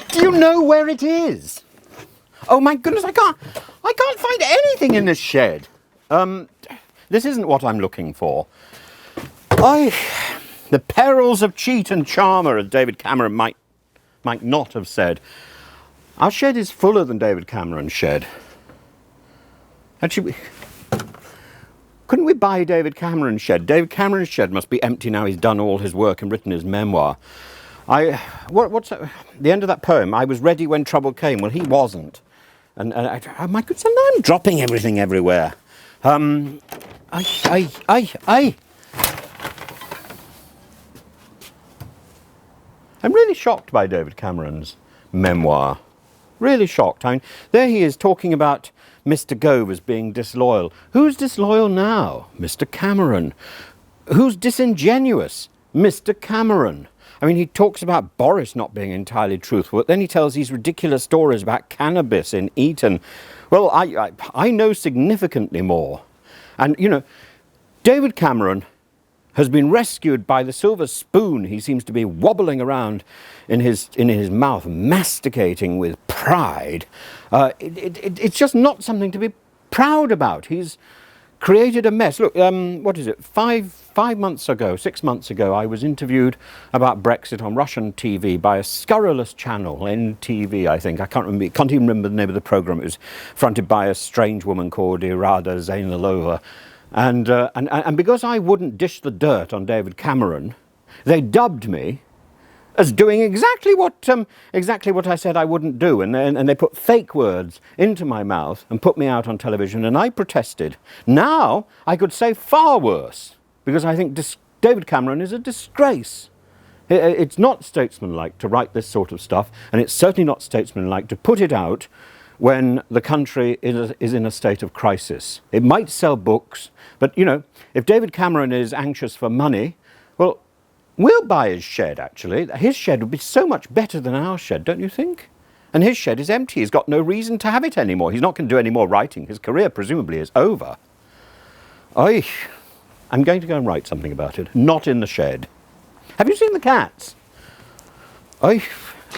Do you know where it is? Oh my goodness, I can't find anything in this shed. This isn't what I'm looking for. The perils of cheat and charmer, as David Cameron might not have said. Our shed is fuller than David Cameron's shed. Actually, couldn't we buy David Cameron's shed? David Cameron's shed must be empty now he's done all his work and written his memoir. What's that, the end of that poem? I was ready when trouble came. Well, he wasn't. And oh my goodness, I'm dropping everything everywhere. I'm really shocked by David Cameron's memoir. Really shocked. I mean, there he is talking about Mr. Gove as being disloyal. Who's disloyal now? Mr. Cameron. Who's disingenuous? Mr. Cameron. I mean, he talks about Boris not being entirely truthful, but then he tells these ridiculous stories about cannabis in Eton. Well, I know significantly more. And, you know, David Cameron has been rescued by the silver spoon he seems to be wobbling around in his mouth, masticating with pride. It's just not something to be proud about. He's created a mess. Look, what is it? 6 months ago, I was interviewed about Brexit on Russian TV by a scurrilous channel, NTV, I think. I can't even remember the name of the programme. It was fronted by a strange woman called Irada Zainalova. And because I wouldn't dish the dirt on David Cameron, they dubbed me as doing exactly what I said I wouldn't do, and they put fake words into my mouth and put me out on television, and I protested. Now I could say far worse, because I think David Cameron is a disgrace. It's not statesmanlike to write this sort of stuff, and it's certainly not statesmanlike to put it out when the country is in a state of crisis. It might sell books, but, you know, if David Cameron is anxious for money, well, we'll buy his shed, actually. His shed would be so much better than our shed, don't you think? And his shed is empty. He's got no reason to have it anymore. He's not going to do any more writing. His career, presumably, is over. I'm going to go and write something about it. Not in the shed. Have you seen the cats?